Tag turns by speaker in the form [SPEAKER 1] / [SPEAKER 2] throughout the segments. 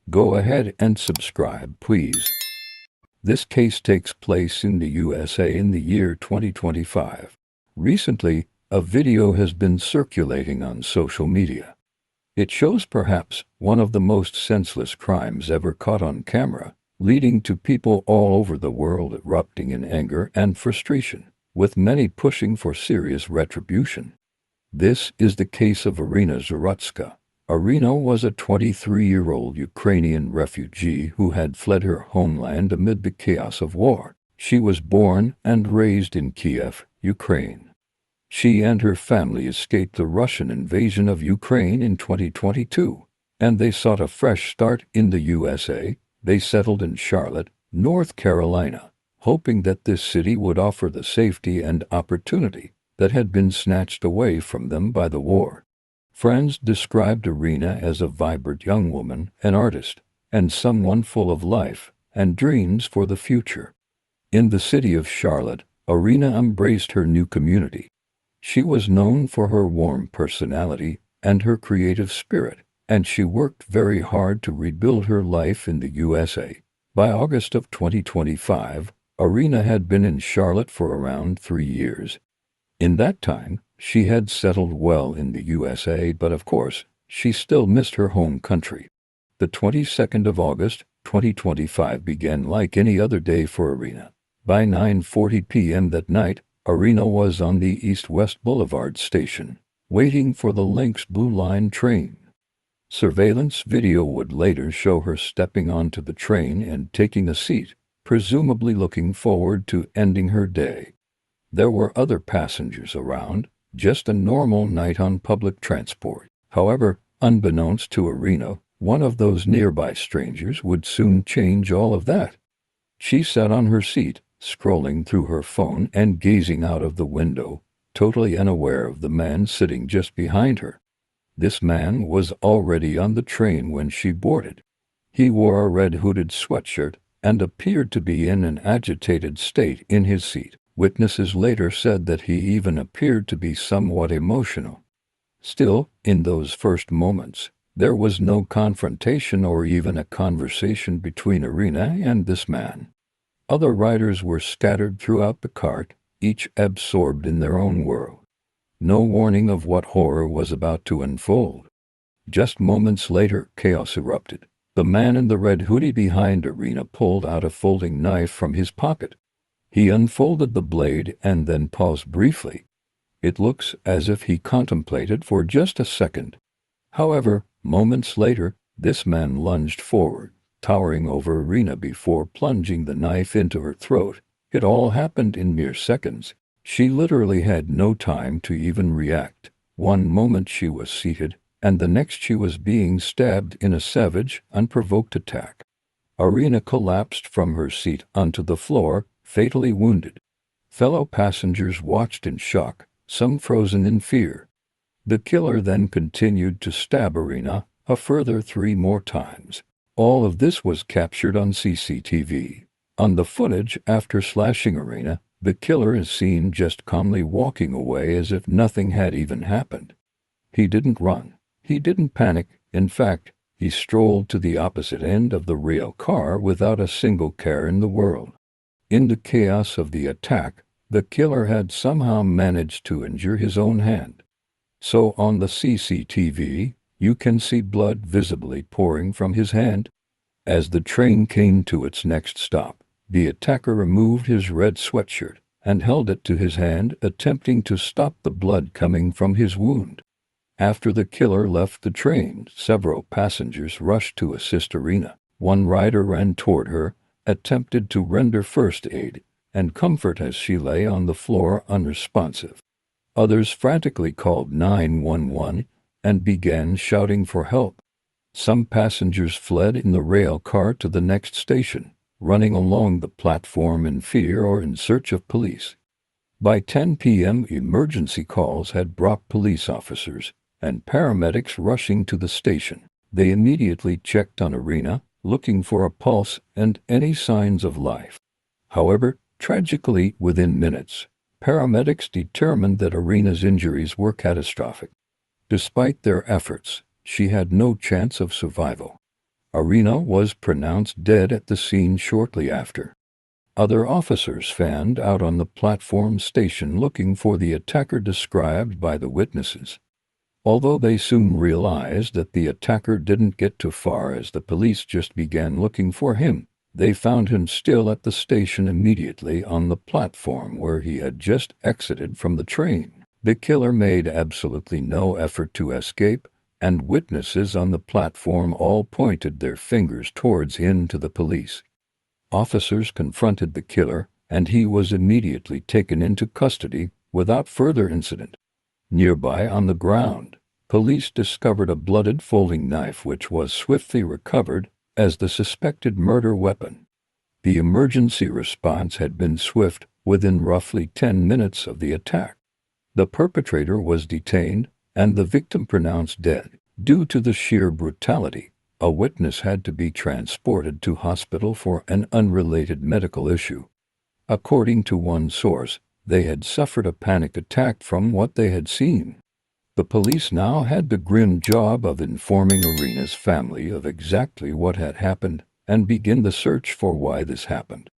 [SPEAKER 1] Go ahead and subscribe, please. This case takes place in the USA in the year 2025. Recently, a video has been circulating on social media. It shows perhaps one of the most senseless crimes ever caught on camera, leading to people all over the world erupting in anger and frustration, with many pushing for serious retribution. This is the case of Iryna Zarutska. Iryna was a 23-year-old Ukrainian refugee who had fled her homeland amid the chaos of war. She was born and raised in Kiev, Ukraine. She and her family escaped the Russian invasion of Ukraine in 2022, and they sought a fresh start in the USA. They settled in Charlotte, North Carolina, hoping that this city would offer the safety and opportunity that had been snatched away from them by the war. Friends described Iryna as a vibrant young woman, an artist, and someone full of life and dreams for the future. In the city of Charlotte, Iryna embraced her new community. She was known for her warm personality and her creative spirit, and she worked very hard to rebuild her life in the USA. By August of 2025, Iryna had been in Charlotte for around 3 years. In that time, she had settled well in the USA, but of course, she still missed her home country. The 22nd of August, 2025 began like any other day for Iryna. By 9:40 p.m. that night, Iryna was on the East-West Boulevard station, waiting for the Lynx Blue Line train. Surveillance video would later show her stepping onto the train and taking a seat, presumably looking forward to ending her day. There were other passengers around, just a normal night on public transport. However, unbeknownst to Iryna, one of those nearby strangers would soon change all of that. She sat on her seat, scrolling through her phone and gazing out of the window, totally unaware of the man sitting just behind her. This man was already on the train when she boarded. He wore a red hooded sweatshirt and appeared to be in an agitated state in his seat. Witnesses later said that he even appeared to be somewhat emotional. Still, in those first moments, there was no confrontation or even a conversation between Iryna and this man. Other riders were scattered throughout the cart, each absorbed in their own world. No warning of what horror was about to unfold. Just moments later, chaos erupted. The man in the red hoodie behind Iryna pulled out a folding knife from his pocket. He unfolded the blade and then paused briefly. It looks as if he contemplated for just a second. However, moments later, this man lunged forward, towering over Iryna before plunging the knife into her throat. It all happened in mere seconds. She literally had no time to even react. One moment she was seated, and the next she was being stabbed in a savage, unprovoked attack. Iryna collapsed from her seat onto the floor, fatally wounded. Fellow passengers watched in shock, some frozen in fear. The killer then continued to stab Iryna a further 3 more times. All of this was captured on CCTV. On the footage after slashing Iryna, the killer is seen just calmly walking away as if nothing had even happened. He didn't run. He didn't panic. In fact, he strolled to the opposite end of the rail car without a single care in the world. In the chaos of the attack, the killer had somehow managed to injure his own hand. So on the CCTV, you can see blood visibly pouring from his hand. As the train came to its next stop, the attacker removed his red sweatshirt and held it to his hand, attempting to stop the blood coming from his wound. After the killer left the train, several passengers rushed to assist Iryna. One rider ran toward her, attempted to render first aid and comfort as she lay on the floor unresponsive. Others frantically called 911 and began shouting for help. Some passengers fled in the rail car to the next station, running along the platform in fear or in search of police. By 10 p.m., emergency calls had brought police officers and paramedics rushing to the station. They immediately checked on Iryna, looking for a pulse and any signs of life. However, tragically, within minutes, paramedics determined that Iryna's injuries were catastrophic. Despite their efforts, she had no chance of survival. Iryna was pronounced dead at the scene shortly after. Other officers fanned out on the platform station looking for the attacker described by the witnesses. Although they soon realized that the attacker didn't get too far as the police just began looking for him, they found him still at the station immediately on the platform where he had just exited from the train. The killer made absolutely no effort to escape, and witnesses on the platform all pointed their fingers towards him to the police. Officers confronted the killer, and he was immediately taken into custody without further incident. Nearby on the ground, police discovered a blooded folding knife which was swiftly recovered as the suspected murder weapon. The emergency response had been swift within roughly 10 minutes of the attack. The perpetrator was detained and the victim pronounced dead. Due to the sheer brutality, a witness had to be transported to hospital for an unrelated medical issue. According to one source, they had suffered a panic attack from what they had seen. The police now had the grim job of informing Iryna's family of exactly what had happened and begin the search for why this happened.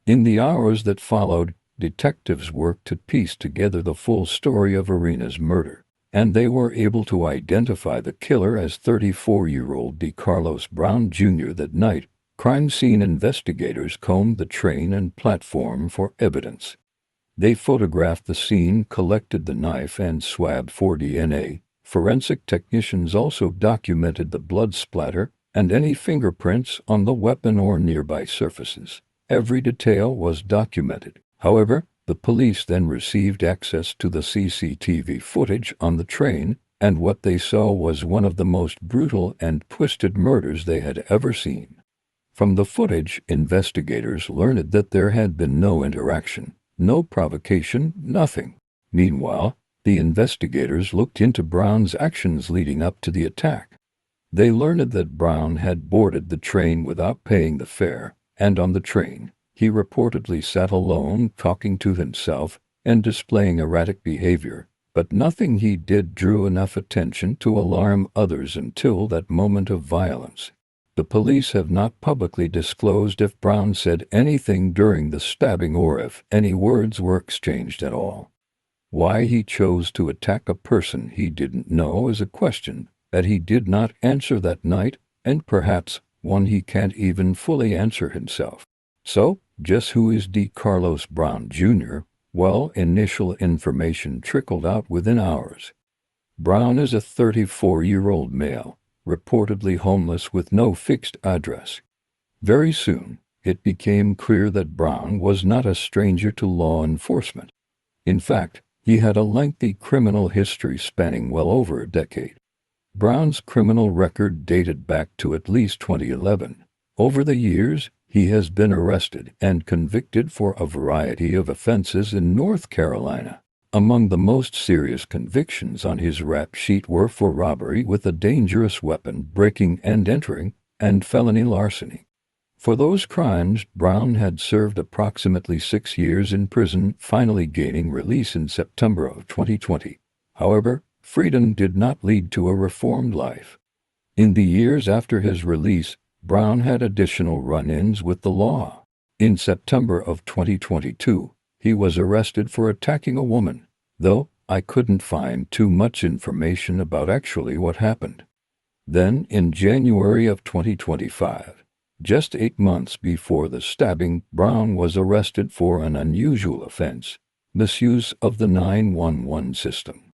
[SPEAKER 1] In the hours that followed, detectives worked to piece together the full story of Iryna's murder, and they were able to identify the killer as 34-year-old DeCarlos Brown Jr. That night, crime scene investigators combed the train and platform for evidence. They photographed the scene, collected the knife, and swabbed for DNA. Forensic technicians also documented the blood splatter and any fingerprints on the weapon or nearby surfaces. Every detail was documented. However, the police then received access to the CCTV footage on the train, and what they saw was one of the most brutal and twisted murders they had ever seen. From the footage, investigators learned that there had been no interaction, no provocation, nothing. Meanwhile, the investigators looked into Brown's actions leading up to the attack. They learned that Brown had boarded the train without paying the fare, and on the train, he reportedly sat alone talking to himself and displaying erratic behavior, but nothing he did drew enough attention to alarm others until that moment of violence. The police have not publicly disclosed if Brown said anything during the stabbing or if any words were exchanged at all. Why he chose to attack a person he didn't know is a question that he did not answer that night, and perhaps one he can't even fully answer himself. So, just who is DeCarlos Brown Jr.? Well, initial information trickled out within hours. Brown is a 34-year-old male, reportedly homeless with no fixed address. Very soon, it became clear that Brown was not a stranger to law enforcement. In fact, he had a lengthy criminal history spanning well over a decade. Brown's criminal record dated back to at least 2011. Over the years, he has been arrested and convicted for a variety of offenses in North Carolina. Among the most serious convictions on his rap sheet were for robbery with a dangerous weapon, breaking and entering, and felony larceny. For those crimes, Brown had served approximately 6 years in prison, finally gaining release in September of 2020. However, freedom did not lead to a reformed life. In the years after his release, Brown had additional run-ins with the law. In September of 2022, he was arrested for attacking a woman, though I couldn't find too much information about actually what happened. Then, in January of 2025, just 8 months before the stabbing, Brown was arrested for an unusual offense, misuse of the 911 system.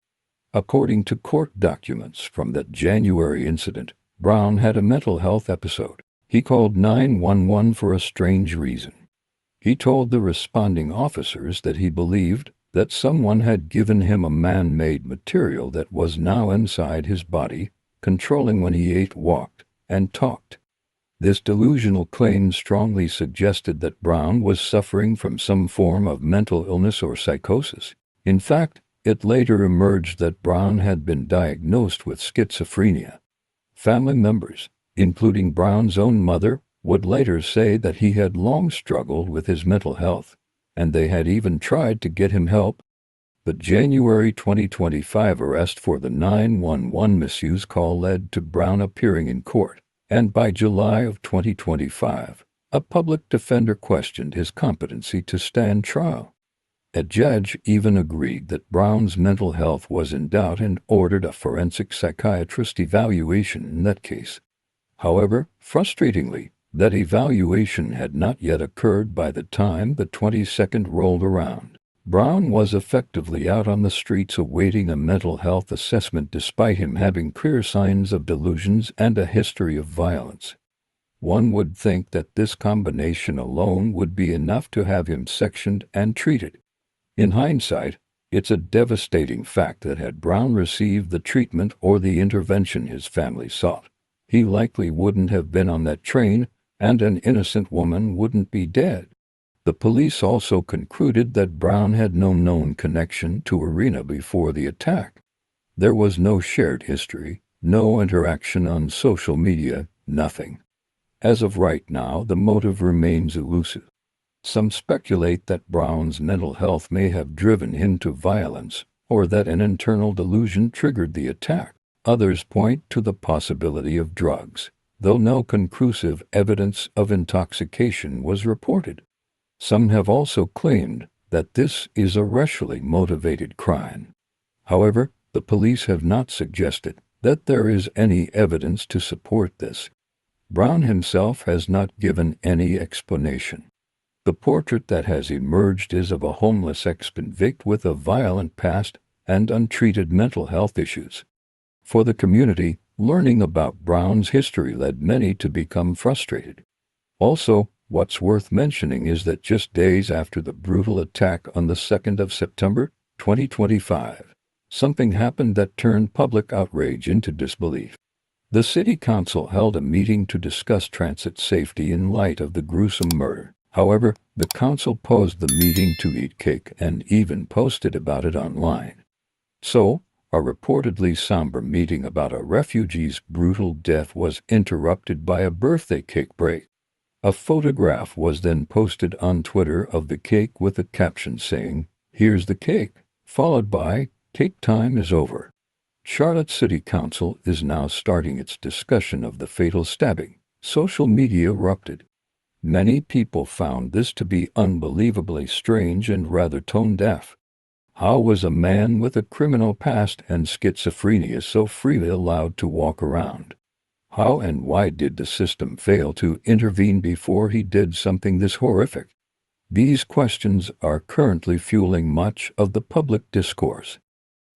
[SPEAKER 1] According to court documents from that January incident, Brown had a mental health episode. He called 911 for a strange reason. He told the responding officers that he believed that someone had given him a man-made material that was now inside his body, controlling when he ate, walked, and talked. This delusional claim strongly suggested that Brown was suffering from some form of mental illness or psychosis. In fact, it later emerged that Brown had been diagnosed with schizophrenia. Family members, including Brown's own mother, would later say that he had long struggled with his mental health, and they had even tried to get him help. The January 2025 arrest for the 911 misuse call led to Brown appearing in court, and by July of 2025, a public defender questioned his competency to stand trial. A judge even agreed that Brown's mental health was in doubt and ordered a forensic psychiatrist evaluation in that case. However, frustratingly, that evaluation had not yet occurred by the time the 22nd rolled around. Brown was effectively out on the streets awaiting a mental health assessment despite him having clear signs of delusions and a history of violence. One would think that this combination alone would be enough to have him sectioned and treated. In hindsight, it's a devastating fact that had Brown received the treatment or the intervention his family sought, he likely wouldn't have been on that train, and an innocent woman wouldn't be dead. The police also concluded that Brown had no known connection to Iryna before the attack. There was no shared history, no interaction on social media, nothing. As of right now, the motive remains elusive. Some speculate that Brown's mental health may have driven him to violence, or that an internal delusion triggered the attack. Others point to the possibility of drugs, though no conclusive evidence of intoxication was reported. Some have also claimed that this is a racially motivated crime. However, the police have not suggested that there is any evidence to support this. Brown himself has not given any explanation. The portrait that has emerged is of a homeless ex-convict with a violent past and untreated mental health issues. For the community, learning about Brown's history led many to become frustrated. Also, what's worth mentioning is that just days after the brutal attack on the 2nd of September, 2025, something happened that turned public outrage into disbelief. The city council held a meeting to discuss transit safety in light of the gruesome murder. However, the council paused the meeting to eat cake and even posted about it online. So, a reportedly somber meeting about a refugee's brutal death was interrupted by a birthday cake break. A photograph was then posted on Twitter of the cake with a caption saying, "Here's the cake," followed by, "Cake time is over." Charlotte City Council is now starting its discussion of the fatal stabbing. Social media erupted. Many people found this to be unbelievably strange and rather tone-deaf. How was a man with a criminal past and schizophrenia so freely allowed to walk around? How and why did the system fail to intervene before he did something this horrific? These questions are currently fueling much of the public discourse.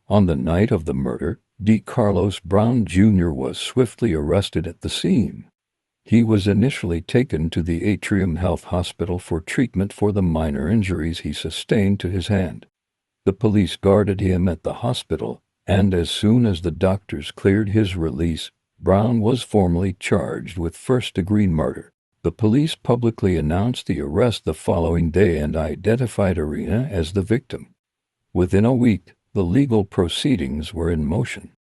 [SPEAKER 1] On the night of the murder, D. Carlos Brown Jr. was swiftly arrested at the scene. He was initially taken to the Atrium Health Hospital for treatment for the minor injuries he sustained to his hand. The police guarded him at the hospital, and as soon as the doctors cleared his release, Brown was formally charged with first-degree murder. The police publicly announced the arrest the following day and identified Iryna as the victim. Within a week, the legal proceedings were in motion.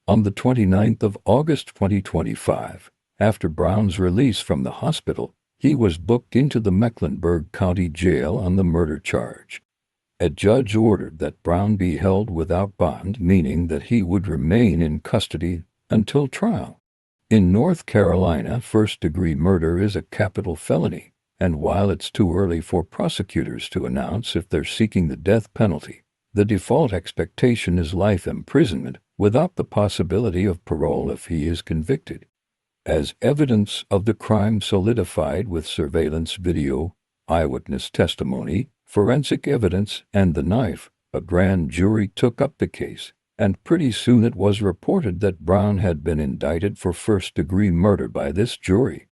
[SPEAKER 1] On the 29th of August 2025, after Brown's release from the hospital, he was booked into the Mecklenburg County Jail on the murder charge. A judge ordered that Brown be held without bond, meaning that he would remain in custody until trial. In North Carolina, first-degree murder is a capital felony, and while it's too early for prosecutors to announce if they're seeking the death penalty, the default expectation is life imprisonment without the possibility of parole if he is convicted. As evidence of the crime solidified with surveillance video, eyewitness testimony, forensic evidence, and the knife, a grand jury took up the case, and pretty soon it was reported that Brown had been indicted for first-degree murder by this jury.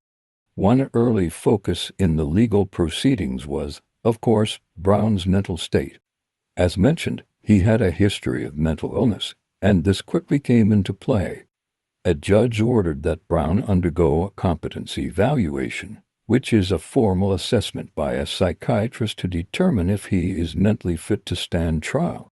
[SPEAKER 1] One early focus in the legal proceedings was, of course, Brown's mental state. As mentioned, he had a history of mental illness, and this quickly came into play. A judge ordered that Brown undergo a competency evaluation, which is a formal assessment by a psychiatrist to determine if he is mentally fit to stand trial.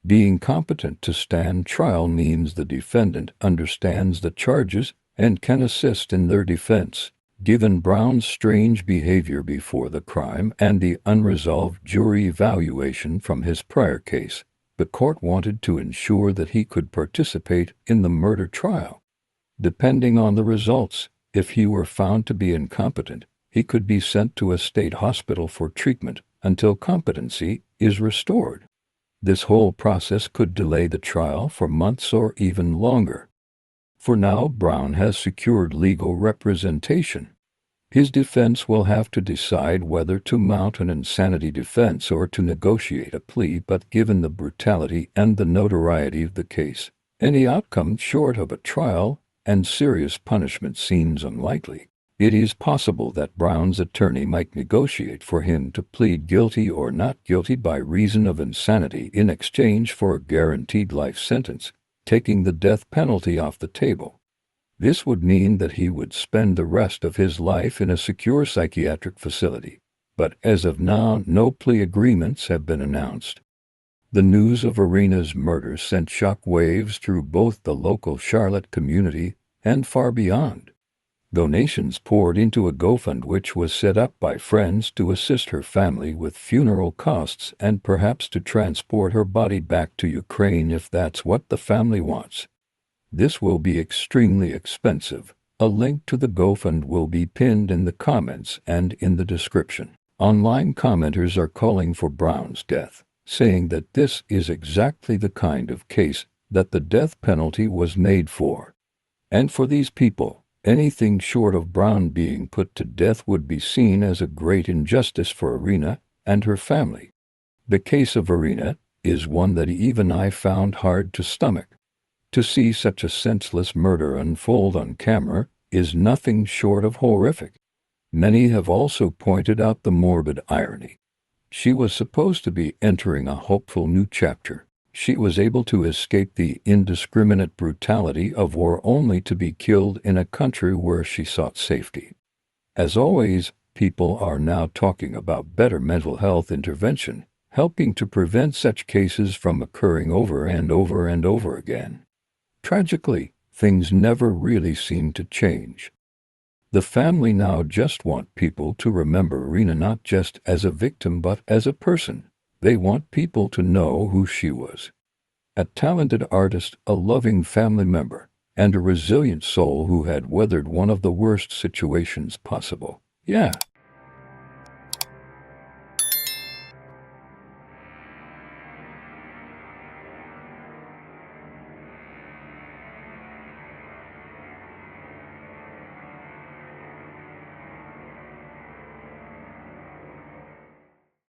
[SPEAKER 1] Being competent to stand trial means the defendant understands the charges and can assist in their defense. Given Brown's strange behavior before the crime and the unresolved jury evaluation from his prior case, the court wanted to ensure that he could participate in the murder trial. Depending on the results, If he were found to be incompetent, he could be sent to a state hospital for treatment until competency is restored. This whole process could delay the trial for months or even longer. For now, Brown has secured legal representation. His defense will have to decide whether to mount an insanity defense or to negotiate a plea, but given the brutality and the notoriety of the case, any outcome short of a trial and serious punishment seems unlikely. It is possible that Brown's attorney might negotiate for him to plead guilty or not guilty by reason of insanity in exchange for a guaranteed life sentence, taking the death penalty off the table. This would mean that he would spend the rest of his life in a secure psychiatric facility. But as of now, no plea agreements have been announced. The news of Iryna's murder sent shock waves through both the local Charlotte community and far beyond. Donations poured into a GoFund which was set up by friends to assist her family with funeral costs and perhaps to transport her body back to Ukraine if that's what the family wants. This will be extremely expensive. A link to the GoFund will be pinned in the comments and in the description. Online commenters are calling for Brown's death, saying that this is exactly the kind of case that the death penalty was made for. And for these people, anything short of Brown being put to death would be seen as a great injustice for Iryna and her family. The case of Iryna is one that even I found hard to stomach. To see such a senseless murder unfold on camera is nothing short of horrific. Many have also pointed out the morbid irony. She was supposed to be entering a hopeful new chapter. She was able to escape the indiscriminate brutality of war only to be killed in a country where she sought safety. As always, people are now talking about better mental health intervention, helping to prevent such cases from occurring over and over and over again. Tragically, things never really seem to change. The family now just want people to remember Iryna not just as a victim but as a person. They want people to know who she was. A talented artist, a loving family member, and a resilient soul who had weathered one of the worst situations possible. Yeah.